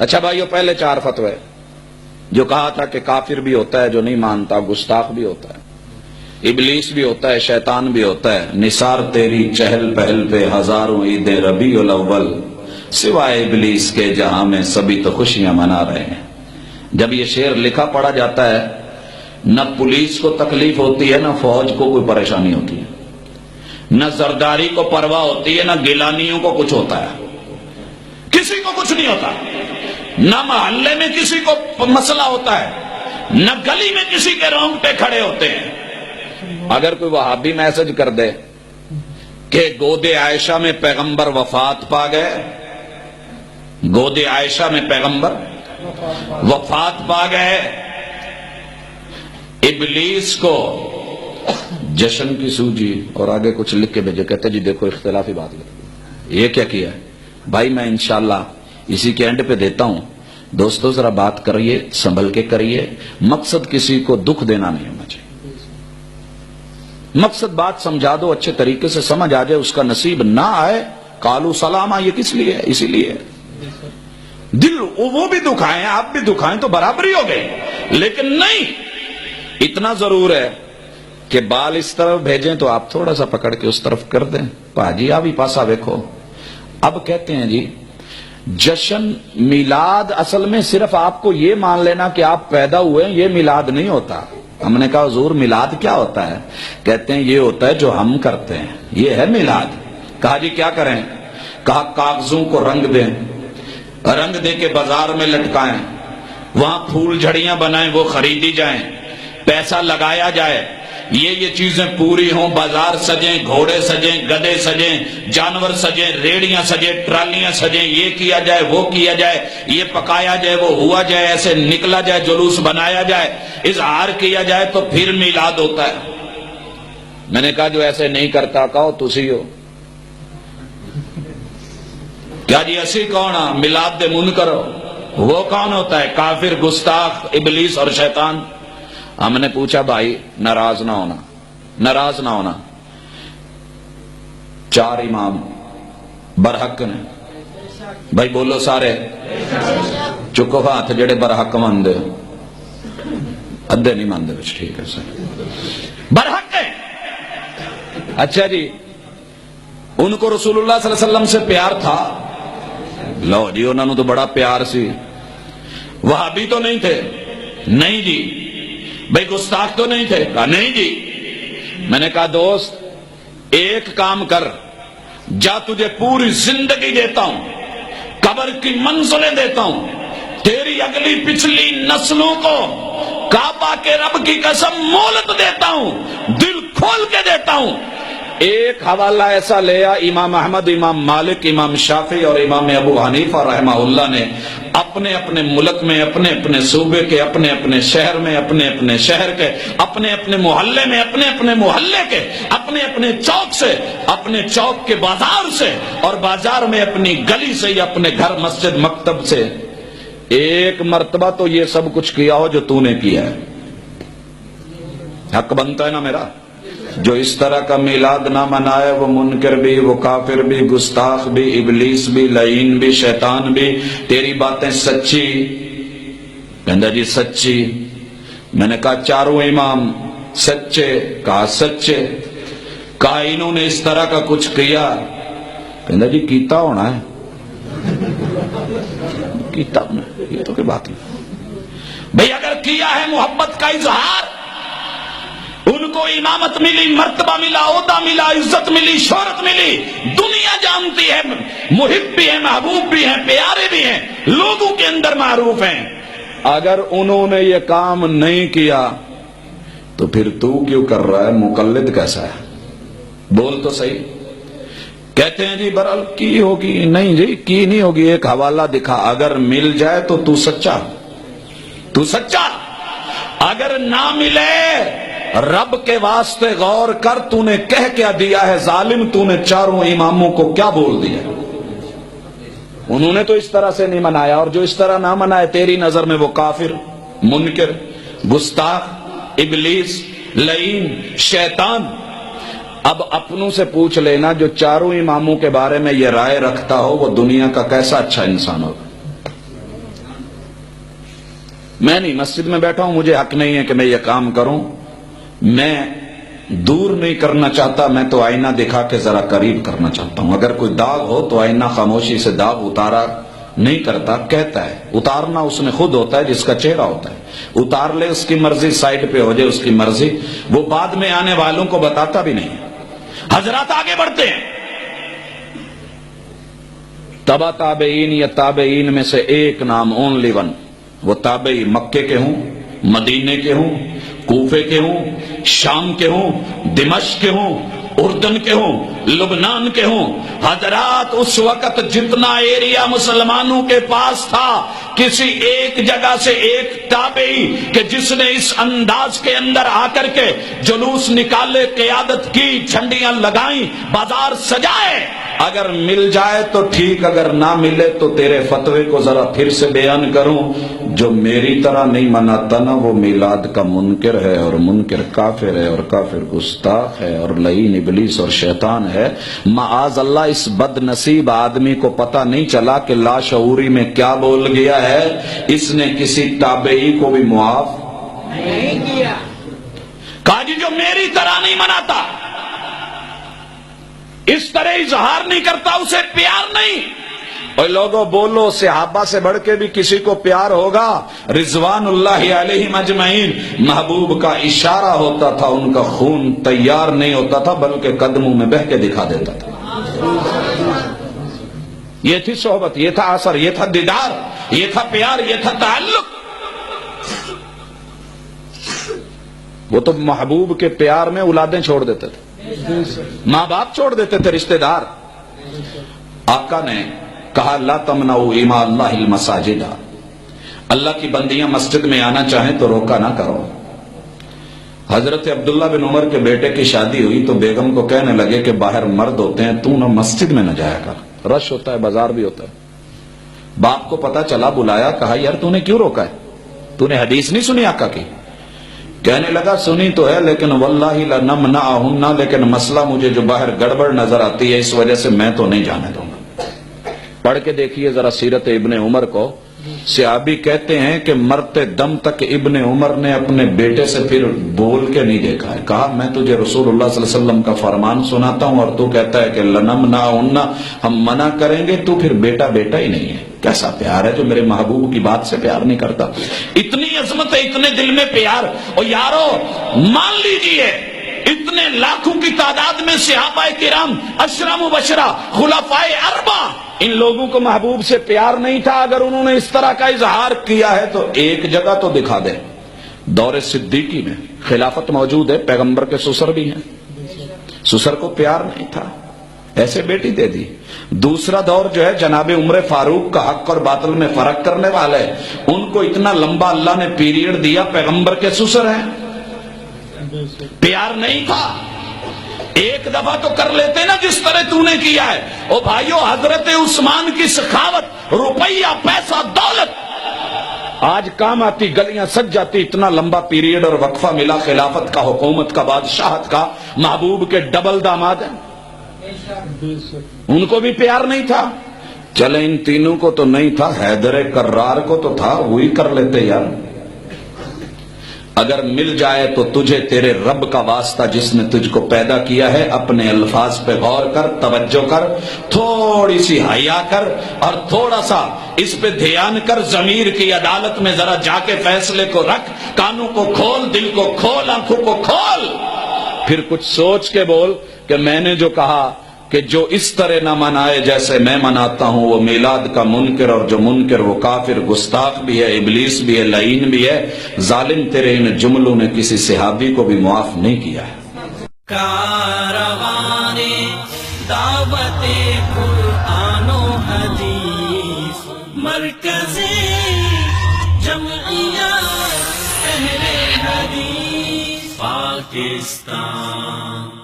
اچھا بھائیو، پہلے 4 فتوے جو کہا تھا کہ کافر بھی ہوتا ہے جو نہیں مانتا، گستاخ بھی ہوتا ہے، ابلیس بھی ہوتا ہے، شیطان بھی ہوتا ہے، نثار تیری چہل پہل پہ ہزاروں عید ربیع الاول، سوائے ابلیس کے جہاں میں سبھی تو خوشیاں منا رہے ہیں۔ جب یہ شعر لکھا پڑھا جاتا ہے، نہ پولیس کو تکلیف ہوتی ہے، نہ فوج کو کوئی پریشانی ہوتی ہے، نہ زرداری کو پرواہ ہوتی ہے، نہ گیلانیوں کو کچھ ہوتا ہے، کسی کو کچھ نہیں ہوتا، نہ محلے میں کسی کو مسئلہ ہوتا ہے، نہ گلی میں کسی کے رونگٹے کھڑے ہوتے ہیں۔ اگر کوئی وہابی میسج کر دے کہ گود عائشہ میں پیغمبر وفات پا گئے، گود عائشہ میں پیغمبر وفات پا گئے، ابلیس کو جشن کی سوجی اور آگے کچھ لکھ کے بھیجے، کہتے جی دیکھو اختلافی بات لکھ، یہ کیا کیا ہے بھائی؟ میں انشاءاللہ اسی کے اینڈ پہ دیتا ہوں۔ دوستو ذرا بات کریے، سنبھل کے کریے، مقصد کسی کو دکھ دینا نہیں ہونا چاہیے، مقصد بات سمجھا دو، اچھے طریقے سے سمجھ آ جائے، اس کا نصیب نہ آئے قالوا سلاما، یہ کس لیے ہے؟ اسی لیے دل وہ بھی دکھائیں آپ بھی دکھائیں تو برابری ہو گئی، لیکن نہیں، اتنا ضرور ہے کہ بال اس طرف بھیجیں تو آپ تھوڑا سا پکڑ کے اس طرف کر دیں، پاجی آپ ہی پاسا دیکھو۔ اب کہتے ہیں جی جشن میلاد، اصل میں صرف آپ کو یہ مان لینا کہ آپ پیدا ہوئے ہیں، یہ میلاد نہیں ہوتا۔ ہم نے کہا حضور میلاد کیا ہوتا ہے؟ کہتے ہیں یہ ہوتا ہے جو ہم کرتے ہیں، یہ ہے میلاد۔ کہا جی کیا کریں؟ کہا کاغذوں کو رنگ دیں، رنگ دے کے بازار میں لٹکائیں، وہاں پھول جھڑیاں بنائیں، وہ خریدی جائیں، پیسہ لگایا جائے، یہ چیزیں پوری ہوں، بازار سجیں، گھوڑے سجیں، گدے سجیں، جانور سجیں، ریڑیاں سجیں، ٹرالیاں سجیں، یہ کیا جائے، وہ کیا جائے، یہ پکایا جائے، وہ ہوا جائے، ایسے نکلا جائے، جلوس بنایا جائے، اظہار کیا جائے، تو پھر میلاد ہوتا ہے۔ میں نے کہا جو ایسے نہیں کرتا کہو تسی ہو۔ کیا جی اسی کون ہے؟ میلاد دے منکر ہو۔ وہ کون ہوتا ہے؟ کافر، گستاخ، ابلیس اور شیطان۔ ہم نے پوچھا بھائی ناراض نہ ہونا، ناراض نہ ہونا، 4 امام برحق نے، بھائی بولو سارے، چکو ہاتھ جڑے برحق مندے، ادھے نہیں مندے بچ، ٹھیک ہے سر، برحق ہے۔ اچھا جی ان کو رسول اللہ صلی اللہ علیہ وسلم سے پیار تھا؟ لو جی انہوں نے تو بڑا پیار سی۔ وہابی تو نہیں تھے؟ نہیں جی۔ بھئی گستاخ تو نہیں تھے؟ کہا نہیں جی۔ میں نے کہا دوست ایک کام کر، جا تجھے پوری زندگی دیتا ہوں، قبر کی منزلیں دیتا ہوں، تیری اگلی پچھلی نسلوں کو کعبہ کے رب کی قسم مہلت دیتا ہوں، دل کھول کے دیتا ہوں۔ ایک حوالہ ایسا لیا، امام احمد، امام مالک، امام شافعی اور امام ابو حنیفہ رحمہ اللہ نے اپنے اپنے ملک میں، اپنے اپنے صوبے کے، اپنے اپنے شہر میں، اپنے اپنے شہر کے، اپنے اپنے محلے میں، اپنے اپنے محلے کے، اپنے اپنے چوک سے، اپنے چوک کے بازار سے، اور بازار میں اپنی گلی سے یا اپنے گھر، مسجد، مکتب سے ایک مرتبہ تو یہ سب کچھ کیا ہو جو تو نے کیا ہے۔ حق بنتا ہے نا میرا؟ جو اس طرح کا میلاد نہ منائے وہ منکر بھی، وہ کافر بھی، گستاخ بھی، ابلیس بھی، لعین بھی، شیطان بھی۔ تیری باتیں سچی؟ کہندا جی سچی۔ میں نے کہا 4 امام سچے؟ کہا سچے۔ کہا انہوں نے اس طرح کا کچھ کیا؟ کہندا جی کیتا ہونا ہے، کیتا ہونا ہے، یہ تو کوئی بات نہیں۔ بھئی اگر کیا ہے محبت کا اظہار، ان کو امامت ملی، مرتبہ ملا، عہدہ ملا، عزت ملی، شہرت ملی، دنیا جانتی ہے، محب بھی ہیں، محبوب بھی ہیں، پیارے بھی ہیں، لوگوں کے اندر معروف ہیں۔ اگر انہوں نے یہ کام نہیں کیا تو پھر تو کیوں کر رہا ہے؟ مقلد کیسا ہے؟ بول تو صحیح۔ کہتے ہیں جی برحال کی ہوگی، نہیں جی کی نہیں ہوگی، ایک حوالہ دکھا، اگر مل جائے تو تو سچا، تو سچا، اگر نہ ملے رب کے واسطے غور کر، تو نے کہہ کیا دیا ہے ظالم؟ تو نے 4 اماموں کو کیا بول دیا؟ انہوں نے تو اس طرح سے نہیں منایا، اور جو اس طرح نہ منائے تیری نظر میں وہ کافر، منکر، گستاخ، ابلیس، لعین، شیطان۔ اب اپنوں سے پوچھ لینا جو 4 اماموں کے بارے میں یہ رائے رکھتا ہو وہ دنیا کا کیسا اچھا انسان ہوگا؟ میں نہیں مسجد میں بیٹھا ہوں، مجھے حق نہیں ہے کہ میں یہ کام کروں، میں دور نہیں کرنا چاہتا، میں تو آئینہ دکھا کے ذرا قریب کرنا چاہتا ہوں۔ اگر کوئی داغ ہو تو آئینہ خاموشی سے داغ اتارا نہیں کرتا، کہتا ہے اتارنا اس نے خود ہوتا ہے جس کا چہرہ ہوتا ہے، اتار لے اس کی مرضی، سائڈ پہ ہو جائے اس کی مرضی، وہ بعد میں آنے والوں کو بتاتا بھی نہیں۔ حضرات آگے بڑھتے ہیں، تبع تابعین یا تابعین میں سے ایک نام، اونلی ون، وہ تابعی مکے کے ہوں، مدینے کے ہوں، کوفے کے ہوں، شام کے ہوں، دمشق کے ہوں، اردن کے ہوں، لبنان کے ہوں۔ حضرات اس وقت جتنا ایریا مسلمانوں کے پاس تھا، کسی ایک جگہ سے ایک تابعی کہ جس نے اس انداز کے اندر آ کر کے جلوس نکالے، قیادت کی، جھنڈیاں لگائیں، بازار سجائے، اگر مل جائے تو ٹھیک، اگر نہ ملے تو تیرے فتوے کو ذرا پھر سے بیان کروں، جو میری طرح نہیں مناتا نا وہ میلاد کا منکر ہے، اور منکر کافر ہے، اور کافر گستاخ ہے، اور لعین ابلیس اور شیطان ہے۔ معاذ اللہ اس بد نصیب آدمی کو پتہ نہیں چلا کہ لاشعوری میں کیا بول گیا ہے، اس نے کسی تابعی کو بھی معاف نہیں کیا، کہا جی جو میری طرح نہیں مناتا، اس طرح اظہار نہیں کرتا، اسے پیار نہیں۔ اور لوگوں بولو، صحابہ سے بڑھ کے بھی کسی کو پیار ہوگا؟ رضوان اللہ علیہم اجمعین، محبوب کا اشارہ ہوتا تھا، ان کا خون تیار نہیں ہوتا تھا بلکہ قدموں میں بہہ کے دکھا دیتا تھا۔ یہ تھی صحبت، یہ تھا اثر، یہ تھا دیدار، یہ تھا پیار، یہ تھا تعلق۔ وہ تو محبوب کے پیار میں اولادیں چھوڑ دیتے تھے، ماں باپ چھوڑ دیتے تھے، رشتہ دار۔ آقا نے کہا لا تمنعوا اماء اللہ المساجد، اللہ کی بندیاں مسجد میں آنا چاہیں تو روکا نہ کرو۔ حضرت عبداللہ بن عمر کے بیٹے کی شادی ہوئی تو بیگم کو کہنے لگے کہ باہر مرد ہوتے ہیں، تو نہ مسجد میں نہ جایا کر، رش ہوتا ہے، بازار بھی ہوتا ہے۔ باپ کو پتا چلا، بلایا، کہا یار تو نے کیوں روکا ہے، تو نے حدیث نہیں سنی آقا کی؟ کہنے لگا سنی تو ہے لیکن واللہ لنمنعہن، لیکن مسئلہ مجھے جو باہر گڑبڑ نظر آتی ہے اس وجہ سے میں تو نہیں جانے دوں گا۔ پڑھ کے دیکھیے ذرا سیرت ابن عمر کو، صحابی کہتے ہیں کہ مرتے دم تک ابن عمر نے اپنے بیٹے سے پھر بول کے نہیں دیکھا ہے، کہا میں تجھے رسول اللہ صلی اللہ علیہ وسلم کا فرمان سناتا ہوں اور تو کہتا ہے کہ لنمنعہن، ہم منع کریں گے، تو پھر بیٹا بیٹا ہی نہیں ہے۔ کیسا پیار ہے جو میرے محبوب کی بات سے پیار نہیں کرتا؟ اتنی عظمت ہے، اتنے دل میں پیار۔ اور یارو مان لیجئے اتنے لاکھوں کی تعداد میں صحابہ کرام، عشرہ مبشرہ، خلفائے اربعہ، ان لوگوں کو محبوب سے پیار نہیں تھا۔ اگر انہوں نے اس طرح کا اظہار کیا ہے تو ایک جگہ تو دکھا دیں، دور صدیقی میں خلافت موجود ہے، پیغمبر کے سسر بھی ہیں، سسر کو پیار نہیں تھا، ایسے بیٹی دے دی۔ دوسرا دور جو ہے جناب عمر فاروق کا حق اور باطل میں فرق کرنے والے، ان کو اتنا لمبا اللہ نے پیریڈ دیا، پیغمبر کے سسر ہیں، پیار نہیں تھا۔ ایک دفعہ تو کر لیتے نا جس طرح تو نے کیا ہے۔ او بھائیو، حضرت عثمان کی سخاوت، روپیہ، پیسہ، دولت آج کام آتی، گلیاں سج جاتی، اتنا لمبا پیریڈ اور وقفہ ملا خلافت کا، حکومت کا، بادشاہت کا، محبوب کے ڈبل داماد ہیں، ان کو بھی پیار نہیں تھا۔ چلے ان تینوں کو تو نہیں تھا، حیدر کرار کو تو تھا، وہی کر لیتے یار۔ اگر مل جائے تو تجھے تیرے رب کا واسطہ جس نے تجھ کو پیدا کیا ہے، اپنے الفاظ پہ غور کر، توجہ کر، تھوڑی سی حیا کر، اور تھوڑا سا اس پہ دھیان کر، ضمیر کی عدالت میں ذرا جا کے فیصلے کو رکھ، کانوں کو کھول، دل کو کھول، آنکھوں کو کھول، پھر کچھ سوچ کے بول کہ میں نے جو کہا کہ جو اس طرح نہ منائے جیسے میں مناتا ہوں وہ میلاد کا منکر، اور جو منکر وہ کافر، گستاخ بھی ہے، ابلیس بھی ہے، لعین بھی ہے۔ ظالم تیرے ان جملوں نے کسی صحابی کو بھی معاف نہیں کیا ہے۔ کاروان دعوت قرآن و حدیث، مرکز جمعیہ اہل حدیث پاکستان۔